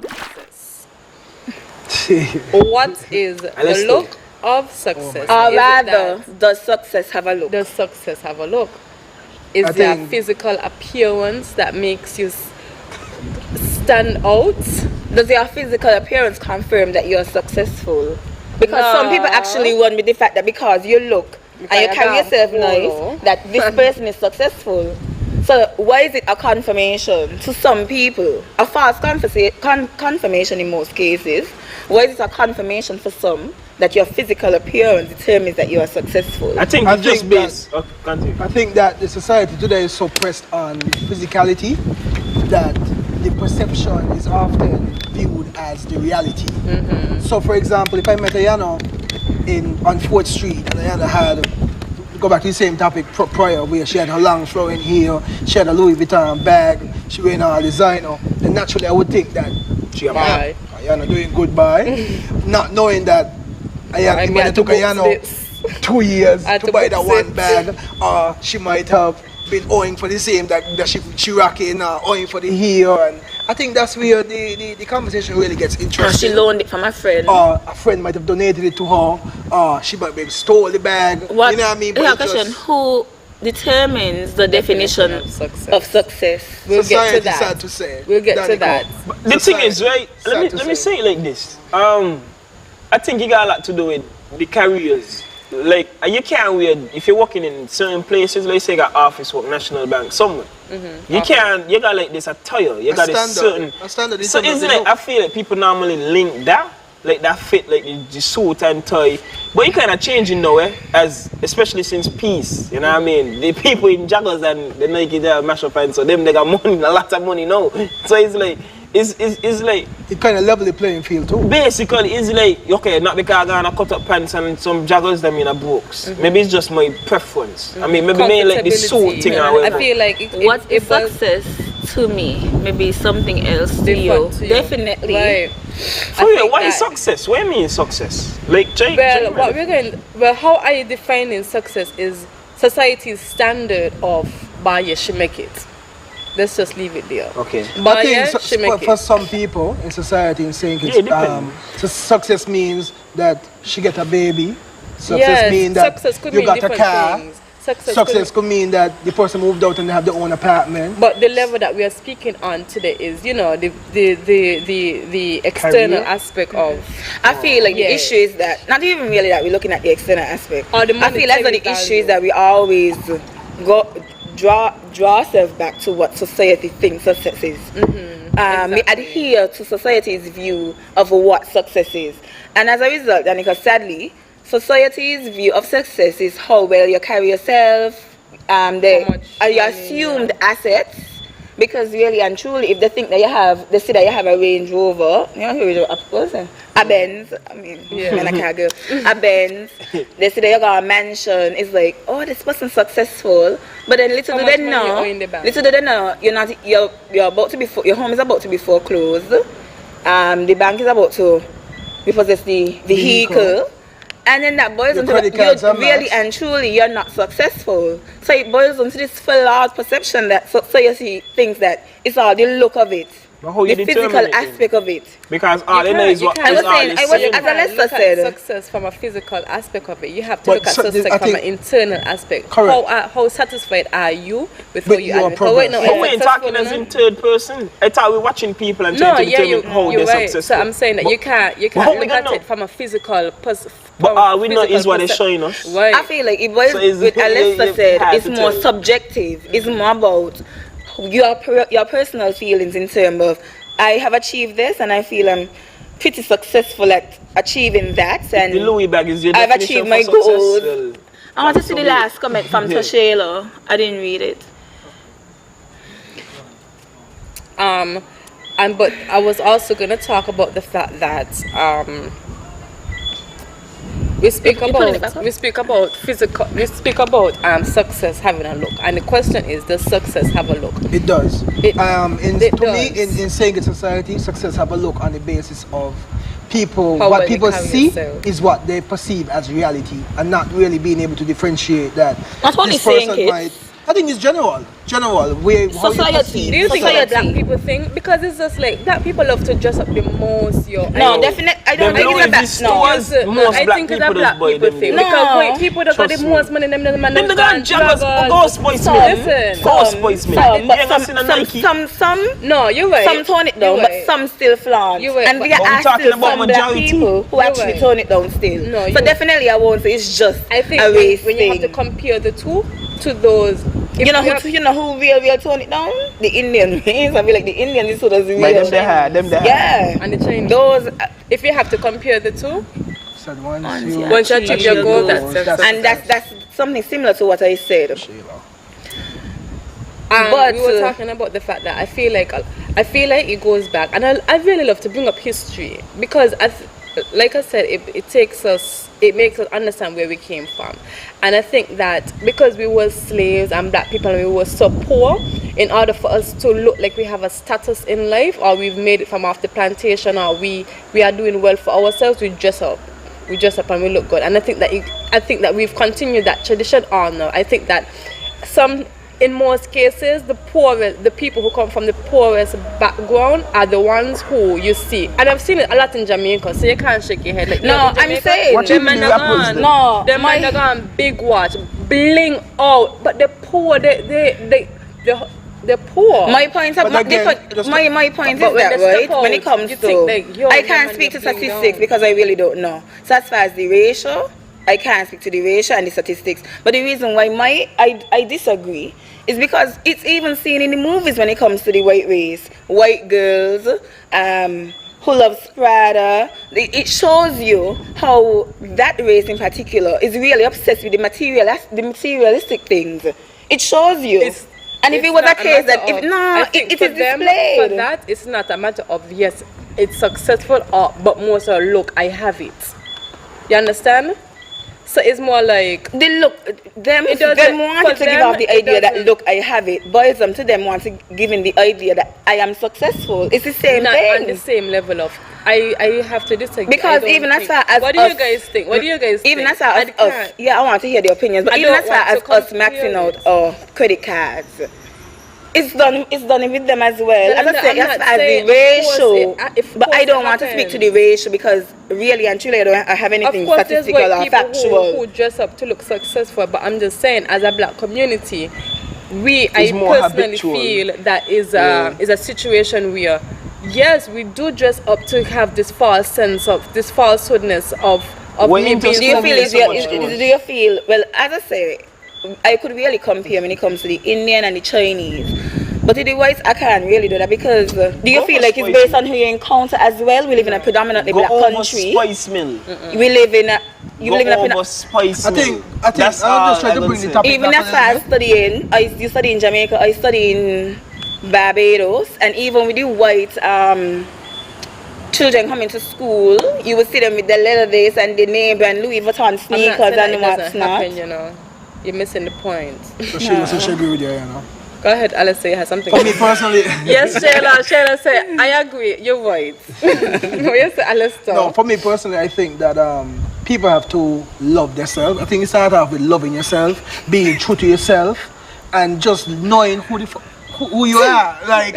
success? What is the look of success? Or rather, does success have a look? Does success have a look? Is there a physical appearance that makes you stand out? Does your physical appearance confirm that you're successful? Because some people actually want with the fact that because you look and you carry yourself nice, that this person is successful. So why is it a confirmation to some people? A false confirmation in most cases. Why is it a confirmation for some that your physical appearance determines that you are successful? I think that the society today is so pressed on physicality that the perception is often viewed as the reality. So for example, if I met Ayana on 4th Street and Ayana had, go back to the same topic prior, where she had her long flowing hair, she had a Louis Vuitton bag, she wearing all designer, then naturally I would think that Ayana doing good not knowing that Ayana took Ayana 2 years to buy that one bag, or she might have been owing for the same that she rocking, owing for the hair, and I think that's where the conversation really gets interesting. She loaned it from a friend. Or a friend might have donated it to her, or she might have stole the bag. You know what I mean? But question, who determines the definition of success? We'll get to that. Sad to say. We'll get to that. But the thing is, right, let me say it like this. I think it got a lot to do with the careers. Like, you can't wear, if you're working in certain places, let's say you got office work, National Bank, somewhere. You got like this attire, you got this certain. So it's like, I feel like people normally link that, like that fit, like the suit and tie. But you kind of changing now, as especially since peace, you know what I mean? The people in joggers and the Nike they mash up and so them they got money, a lot of money now. So it's like, it's like it kind of level the playing field too. Basically, it's like, okay, not because I'm gonna cut up pants and some joggers them in a books. Maybe it's just my preference. I mean, maybe like the suit thing or whatever. I feel like what is success to me? Maybe something else to you. Definitely. Right. For real, what is success? What do you mean success? Like, how are you defining success is society's standard of buy it, she make it. Let's just leave it there. Okay. But I think for some people in society, in saying it's, success means that she get a baby. Success means that you got a car. Things. Success could mean that the person moved out and they have their own apartment. But the level that we are speaking on today is, you know, the external aspect of. I feel like the issue is that not even really that we're looking at the external aspect. Or the I feel like the issue is that we always draw ourselves back to what society thinks success is. We adhere to society's view of what success is, and as a result, Danica, sadly, society's view of success is how well you carry yourself, your assumed assets. Because really and truly, if they think that they see that you have a Range Rover, you know, a Benz, I mean, man, I can't go, a Benz, they see that you got a mansion, it's like, oh, this person's successful, but then little do they know, you're about to be, your home is about to be foreclosed, the bank is about to repossess the vehicle. And then that boils into really and truly you're not successful. So it boils into this flawed perception that society thinks that it's all the look of it, the physical aspect of it. Because all they know is what I was saying, as Alessa said, success from a physical aspect of it. You have to look at success from an internal aspect. How satisfied are you with how you are? But we ain't talking as in third person. I thought we're watching people and trying to determine how they're successful. So I'm saying that you can't look at it from a physical perspective. But all we know is what they're showing us. Right. I feel like it was with Alessa said, it's more subjective. It's more about your personal feelings in terms of I have achieved this and I feel I'm pretty successful at achieving that, and the Louis bag is your I've achieved my goals. Well, I want to see the last comment from Toshela. I didn't read it. But I was also gonna talk about the fact that we speak about success having a look, and the question is, does success have a look? It does. In saying in society, success have a look on the basis of people. What people see is what they perceive as reality, and not really being able to differentiate that. That's what this person might I think it's general. Where how you Society. perceive Do you think Society. that black people think? Because it's just like black people love to dress up the most. No, definitely. I don't think it's that. No. Most I black think it's people a black just buy people them. thing. No. Because wait, people that got the Trust me. most money, them man. Them the guy joggers, ghost boys, Some. man. Listen. Ghost boys, man. Some, You but ever seen a Nike? some, No, you're right. some tone it down, You're but right. some still flaunt. You're right, And but we are we talking still about some black majority. people who You're actually right. tone it down still. No, so you're- definitely I won't say it's just I think a race when you have to thing. compare the two to those, if You know have- who real tone it down? The Indian race. I feel like the Indian is who does real. By them they had, Yeah. and the Chinese. Those If you have to compare the two, Said Once you you once you achieve your goal, that's and that's something similar to what I said. And But, we were talking about the fact that I feel like it goes back, and I really love to bring up history because like I said, it makes us understand where we came from, and I think that because we were slaves and black people and we were so poor, in order for us to look like we have a status in life or we've made it from off the plantation or we are doing well for ourselves, we dress up and we look good, and I think that we've continued that tradition on now. I think that in most cases, the people who come from the poorest background are the ones who you see. And I've seen it a lot in Jamaica, so you can't shake your head. Like, No, in I'm Jamaica, saying- Watching them men the are rappers gone. then. No, Them men are gone, big watch, bling out. But the poor, they're poor. My point But of not again, different. just- My point but is when that they step right when it out, comes you to think like, yo, I them can't men speak to are bling statistics down. because I really don't know. So as far as the ratio, I can't speak to the ratio and the statistics. But the reason why I disagree is because it's even seen in the movies when it comes to the white race, white girls, who love Sprada. It shows you how that race in particular is really obsessed with the materialistic things. It shows you. And if It's it was a not case that matter if of- no, I it think is for them, displayed. For that, it's not a matter of yes, it's successful but more so look, I have it. You understand? So it's more like They look them It doesn't- them wanted for to give them, off the it idea that doesn't- look I have it. Boys to them want to give in the idea that I am successful. It's the same not thing. on the same level of. I have to disagree. Because I don't even as think- far as what do us- you guys think? What do you guys Even think? as far as I us, can't. yeah, I want to hear the opinions. But I even don't as far want as to us compare maxing out it. our credit cards, it's done with them as well. But As I said, I'm as not far as the saying, of ratio, course it- but I course don't it want to speak to the happens. ratio because really and truly I don't have anything Of course, there's statistical white or people factual. who dress up to look successful, but I'm just saying, as a black community, I It's more personally habitual. feel that is a situation where, yes, we do dress up to have this false sense of this falsehoodness of We're me into being Do you feel so much do you feel well as I say I could really compare when it comes to the Indian and the Chinese, but with the whites I can't really do that because do you Go feel for like it's spicy. based on who you encounter as well? We live in a predominantly Go black over country. Spice Mill. We live in a you Go live in a over Spice I Mill. think That's I'm just all trying to I bring the gonna topic even back as a far little as studying, you study in Jamaica, I study in Barbados, and even with the white children coming to school, you would see them with the leather vest and the name and Louis Vuitton I'm not sneakers saying that and it what's doesn't not. happen, you know. You're missing the point. So she agree with you, you know. Go ahead, Alice, say you have something. For me personally, Yes, Shayla say, I agree, you're right. No, yes, Alice, no, for me personally, I think that people have to love themselves. I think it starts off with loving yourself, being true to yourself, and just knowing who you are. Like,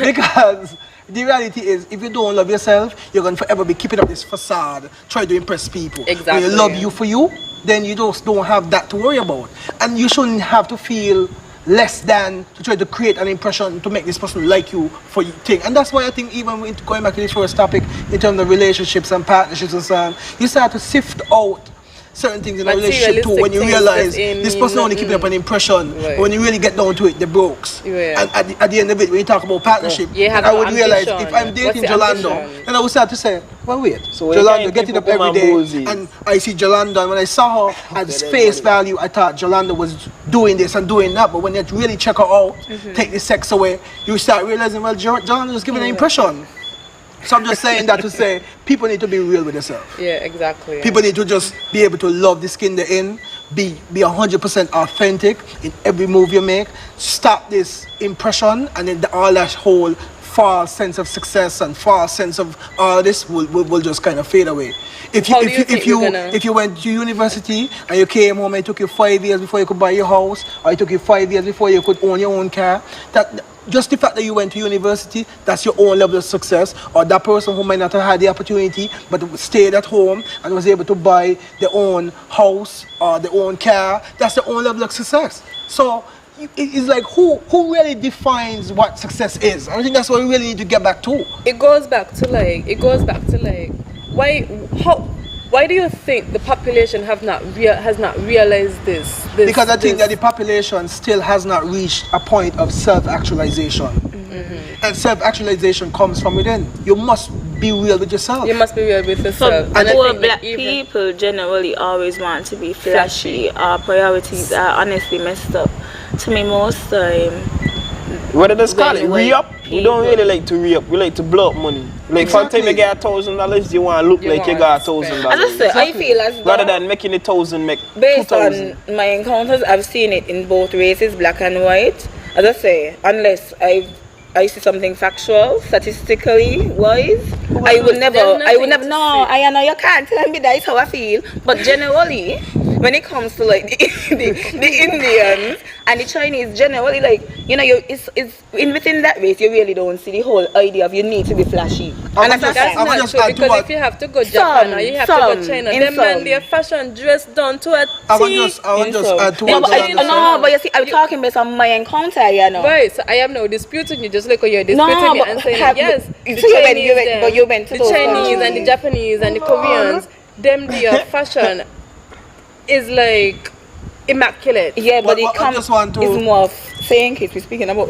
because the reality is, if you don't love yourself, you're going to forever be keeping up this facade, trying to impress people. Exactly. When you love you for you, then you just don't have that to worry about. And you shouldn't have to feel less than to try to create an impression to make this person like you for your thing. And that's why I think even going back to the first topic in terms of relationships and partnerships and so on, you start to sift out certain things in a relationship too when you realize this person only keeping up an impression. Right. When you really get down to it, they're brokes. Yeah. And at the end of it, when you talk about partnership, You have I no would realize ambition. if I'm dating What's the Jolando, ambition? then I would start to say, well, wait, So when you Jolando can't getting up people every come and day, boozy. and I see Jolando, and when I saw her at face value, I thought Jolando was doing this and doing that, but when you really check her out, take the sex away, you start realizing, well, Jolando was giving an impression. So I'm just saying that to say, people need to be real with themselves. Yeah, exactly. People need to just be able to love the skin they're in, be 100% authentic in every move you make, stop this impression and then all that whole false sense of success and false sense of all this will just kind of fade away. If you went to university and you came home and it took you 5 years before you could buy your house, or it took you 5 years before you could own your own car, that just the fact that you went to university, that's your own level of success. Or that person who might not have had the opportunity but stayed at home and was able to buy their own house or their own car, that's their own level of success. So it's like who really defines what success is? I think that's what we really need to get back to. It goes back to like why do you think the population has not realized this? Because I think that the population still has not reached a point of self-actualization. Mm-hmm. And self-actualization comes from within. You must be real with yourself. You must be real with yourself. And poor black people generally always want to be flashy. Our priorities are honestly messed up. To me, most time. What do they call it? Re-up? We don't really like to re-up. We like to blow up money. Like, for the time you get $1,000, you want to look like you got $1,000. As I say, I feel as though, rather than making it 1,000, make based 2,000. on my encounters, I've seen it in both races, black and white. As I say, unless I see something factual, statistically wise, I would never. No, I know you can't tell me that is how I feel. But generally, when it comes to like the Indians and the Chinese, generally, like, you know, it's within that race, you really don't see the whole idea of you need to be flashy. And that's not true, because if you have to go Japan or you have to go China, them man their fashion dress done to a T. I would just add to what no, but you see, I'm talking based on my encounter, you know. Right, so I am now disputing you, just like you're disputing me and saying, yes, you went to the Chinese and the Japanese and the Koreans, them their fashion is like immaculate. Yeah, but it comes is more of saying if we're speaking about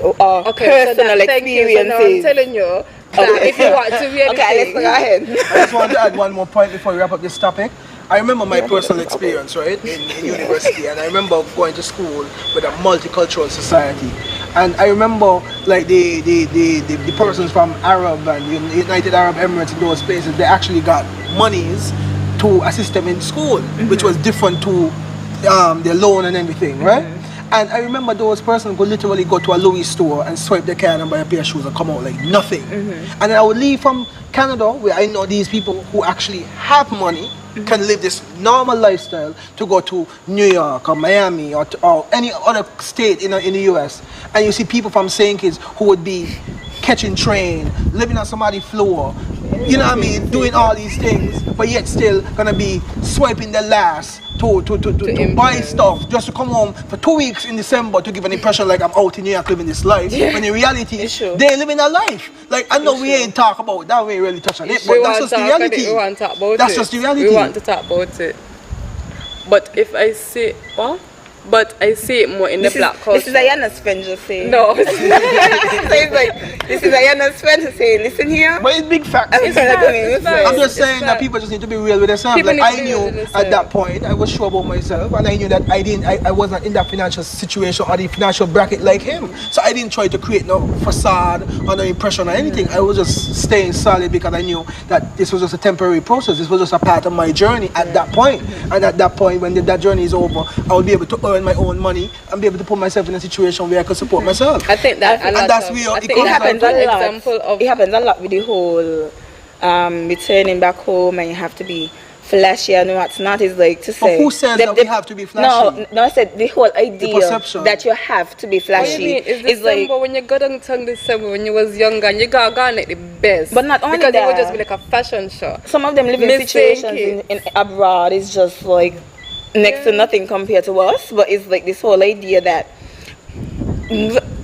personal experiences. So I'm telling you that if you want to really let's go ahead. I just want to add one more point before we wrap up this topic. I remember my personal experience, right, in university, and I remember going to school with a multicultural society. And I remember like the persons from Arab and United Arab Emirates and those places, they actually got monies to assist them in school, which was different to their loan and everything, right? And I remember those persons could literally go to a Louis store and swipe their card and buy a pair of shoes and come out like nothing. And then I would leave from Canada, where I know these people who actually have money, can live this normal lifestyle, to go to New York or Miami or any other state in the US, and you see people from St. Kitts who would be catching train, living on somebody's floor, you know what I mean, doing all these things, but yet still gonna be swiping the last to buy stuff just to come home for 2 weeks in December to give an impression like I'm out in New York living this life. When in reality, they're living a life. Like, I know we ain't talk about that, we ain't really touch on it, but that's just the reality. We want to talk about that's just the reality. We want to talk about it. But if I say, but I see it more in the black culture. This is Ayana Spencer saying. No. So it's like, this is Ayana Spencer saying, listen here. But it's big facts. I'm just saying that people just need to be real with themselves. Like, I knew at that point, I was sure about myself, and I knew that I wasn't in that financial situation or the financial bracket like him. So I didn't try to create no facade or no impression or anything. I was just staying solid because I knew that this was just a temporary process. This was just a part of my journey at that point. And at that point, when that journey is over, I will be able to earn my own money and be able to put myself in a situation where I can support myself. I think that it happens a lot. It happens a lot with the whole returning back home and you have to be flashy and what's not, is like to say. But who says that we have to be flashy? No, I said the whole idea that you have to be flashy. What do you mean? It's December, like when you got on tongue December when you was younger and you got like the best. But not only because that, it would just be like a fashion show. Some of them live in situations in abroad is just like next to nothing compared to us, but it's like this whole idea that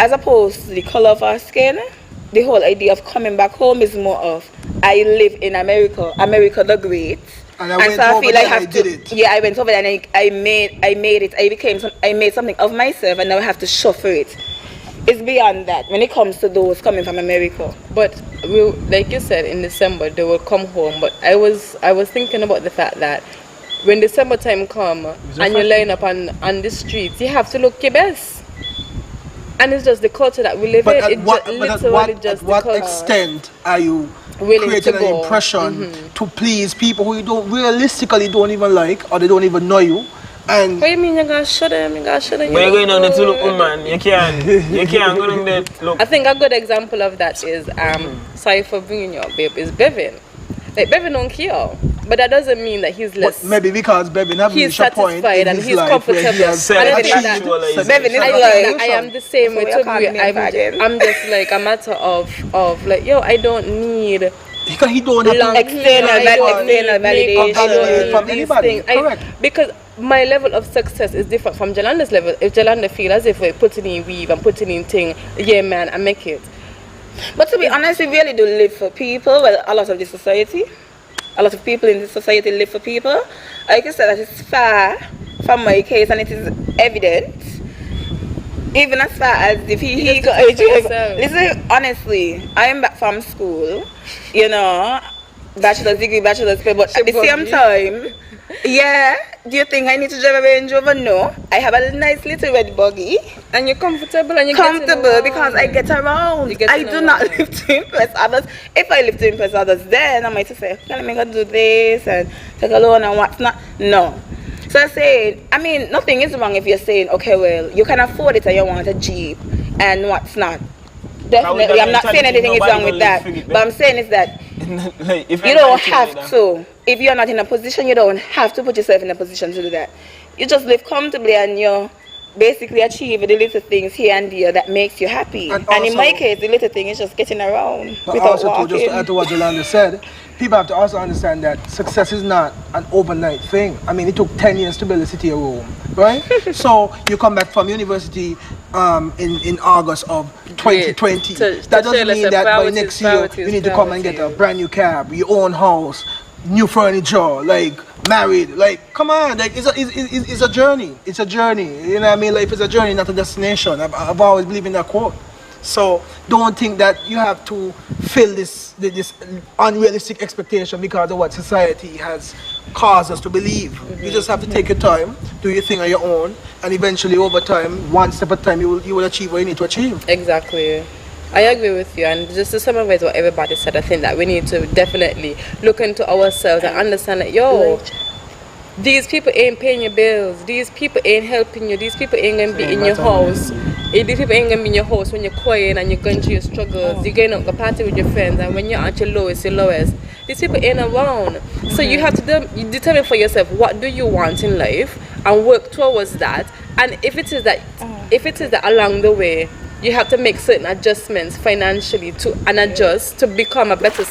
as opposed to the color of our skin, the whole idea of coming back home is more of I live in America the Great, and so I feel like I did it. Yeah, I went over there and I made it. I made something of myself, and now I have to suffer it. It's beyond that when it comes to those coming from America. But like you said, in December they will come home. But I was thinking about the fact that when December time come and you line up on the streets, you have to look your best. And it's just the culture that we live in. At what extent are you creating an impression to please people who you realistically don't even like, or they don't even know you, And what do you mean you gotta show them? You gotta show them. When you're going down there to look, woman, you can't go down there to look. I think a good example of that is sorry for bringing you up, babe, is Bevin. Like Bevin don't care, but that doesn't mean that he's less. but maybe because Bevin have He's reached a point satisfied in and his he's life comfortable. where he has And I think achieved that- success. Bevin is I like- think that I am the same way So you're calling too. me a faggot. I'm just like a matter of like, yo, I don't need Because he don't have long to external hair, I don't need external makeup, I don't validation need from these anybody. things. Correct. Because my level of success is different from Jalanda's level. If Jalanda feel as if we're putting in weave and putting in thing, yeah man, I make it. But to be honest, we really do live for people. Well, a lot of the society, a lot of people in this society live for people. I can say that it's far from my case, and it is evident. Even as far as if he just look for yourself. listen, honestly, I am back from school, you know, bachelor's degree, bachelor's pay, but at the same time, yeah, do you think I need to drive a Range Rover? No. I have a nice little red buggy. And you're comfortable and you're Comfortable because I get around. You get I to do know not around. live to impress others. If I live to impress others, then I might just say, can I go do this and take a loan and what's not? No. So I say, I mean, nothing is wrong if you're saying, okay, well, you can afford it and you want a Jeep and what's not. Definitely, I'm not saying anything is wrong with that. But I'm saying is that Like, if you don't everybody have like to. If you're not in a position, you don't have to put yourself in a position to do that. You just live comfortably and you basically achieve the little things here and there that makes you happy. And And in also- my case, the little thing is just getting around But without also, walking. just to add to what Yolanda said, people have to also understand that success is not an overnight thing. I mean, it took 10 years to build the city of Rome, right? So you come back from university in August of 2020. To That share doesn't mean lesser that by priorities, next year priorities, you need to come and get a priorities. brand new cab, your own house, new furniture, like married. Like, come on, like it's a journey. It's a journey. You know what I mean? Life is a journey, not a destination. I've always believed in that quote. So don't think that you have to fill this unrealistic expectation because of what society has caused us to believe. You just have to take your time, do your thing on your own, and eventually over time, one step at a time, you will achieve what you need to achieve. Exactly. I agree with you, and just to summarize what everybody said, I think that we need to definitely look into ourselves and understand that, yo, these people ain't paying your bills, these people ain't helping you, these people ain't gonna be in your house. These people ain't gonna be in your house when you're quiet and you're going through your struggles. You're going out to party with your friends, and when you're at your lowest, these people ain't around. So you have to determine for yourself what do you want in life and work towards that. And if it is that along the way you have to make certain adjustments financially to adjust to become a better